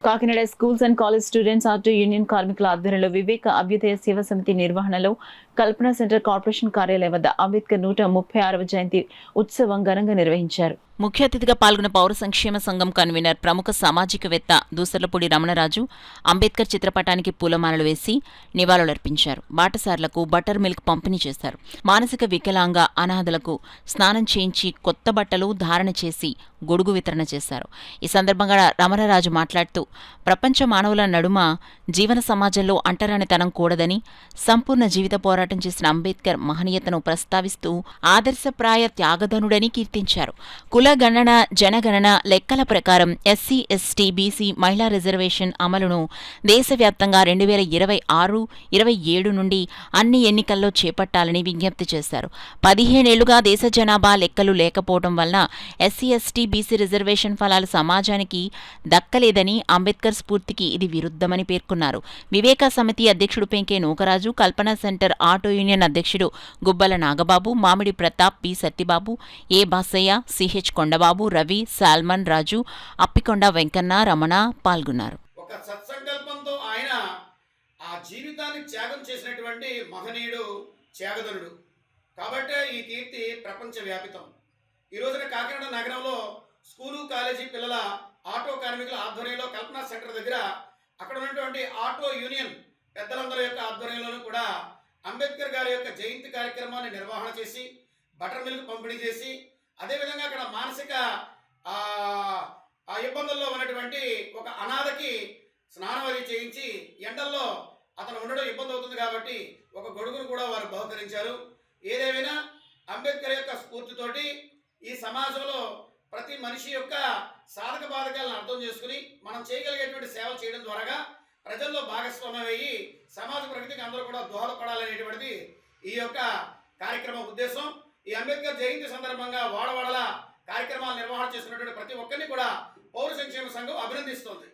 Kakinada schools and college students RT union కార్మికుల ఆధ్వర్యంలో వివేక అభ్యుదయ సేవ సమితి నిర్వహణలో కల్పన సెంటర్ కార్పొరేషన్ కార్యాలయం వద్ద అంబేద్కర్ 136వ జయంతి ఉత్సవం ఘనంగా నిర్వహించారు. ముఖ్య అతిథిగా పాల్గొన్న పౌర సంక్షేమ సంఘం కన్వీనర్ ప్రముఖ సామాజికవేత్త దూసర్లపూడి రమణరాజు అంబేద్కర్ చిత్రపటానికి పూలమాలలు వేసి నివాళులర్పించారు. బాటసార్లకు బటర్ మిల్క్ పంపిణీ చేశారు. మానసిక వికలాంగ అనాథలకు స్నానం చేయించి కొత్త బట్టలు ధారణ చేసి గొడుగు వితరణ చేశారు. ఈ సందర్భంగా రమణరాజు మాట్లాడుతూ ప్రపంచ మానవుల నడుమ జీవన సమాజంలో అంటరానితనం కూడదని, సంపూర్ణ జీవిత పోరాటం చేసిన అంబేద్కర్ మహనీయతను ప్రస్తావిస్తూ ఆదర్శప్రాయ త్యాగధనుడని కీర్తించారు. కులగణన జనగణన లెక్కల ప్రకారం ఎస్సీ, ఎస్టీ, బీసీ మహిళా రిజర్వేషన్ అమలును దేశవ్యాప్తంగా 2026-27 నుండి అన్ని ఎన్నికల్లో చేపట్టాలని విజ్ఞప్తి చేశారు. 15 ఏళ్లుగా దేశ జనాభా లెక్కలు లేకపోవడం వలన ఎస్సీ, ఎస్టీ, బీసీ రిజర్వేషన్ ఫలాలు సమాజానికి దక్కలేదని, అంబేద్కర్ స్ఫూర్తికి ఇది విరుద్ధమని పేర్కొన్నారు. వివేక సమితి అధ్యక్షుడు పెంకే నూకరాజు, కల్పన సెంటర్ ఆటో యూనియన్ అధ్యక్షుడు గుబ్బల నాగబాబు, మామిడి ప్రతాప్, పి సత్తిబాబు, ఏ బాసయ్య, సిహెచ్ కొండబాబు, రవి, సాల్మన్ రాజు, అప్పికొండ వెంకన్న, రమణ పాల్గొన్నారు. ఒక సత్సంకల్పంతో ఆయన ఆ జీవితాన్ని త్యాగం చేసినటువంటి మహనీయుడు, త్యాగధనుడు. కాబట్టి ఈ కీర్తి ప్రపంచ వ్యాపితం. ఈ రోజున కాకినాడ నగరంలో స్కూలు కాలేజీ పిల్లల ఆటో కార్మికుల ఆధ్వర్యంలో కల్పన సెంటర్ దగ్గర అక్కడ ఉన్నటువంటి ఆటో యూనియన్ పెద్దలందరి యొక్క ఆధ్వర్యంలోనూ కూడా అంబేద్కర్ గారి యొక్క జయంతి కార్యక్రమాన్ని నిర్వహణ చేసి బటర్ మిల్క్ పంపిణీ చేసి, అదేవిధంగా అక్కడ మానసిక ఇబ్బందుల్లో ఉన్నటువంటి ఒక అనాథకి స్నానం అది చేయించి, ఎండల్లో అతను ఉండడం ఇబ్బంది అవుతుంది కాబట్టి ఒక గొడుగును కూడా వారు బహుకరించారు. ఏదేమైనా అంబేద్కర్ యొక్క స్ఫూర్తితోటి ఈ సమాజంలో ప్రతి మనిషి యొక్క సాధక బాధకాలను అర్థం చేసుకుని మనం చేయగలిగేటువంటి సేవలు చేయడం ద్వారా ప్రజల్లో భాగస్వామ్యం అయ్యి సమాజ ప్రగతికి అందరూ కూడా దోహదపడాలనేటువంటిది ఈ యొక్క కార్యక్రమం ఉద్దేశం. ఈ అంబేద్కర్ జయంతి సందర్భంగా వాడవాడల కార్యక్రమాలు నిర్వహణ చేస్తున్నటువంటి ప్రతి ఒక్కరిని కూడా పౌర సంక్షేమ సంఘం అభినందిస్తోంది.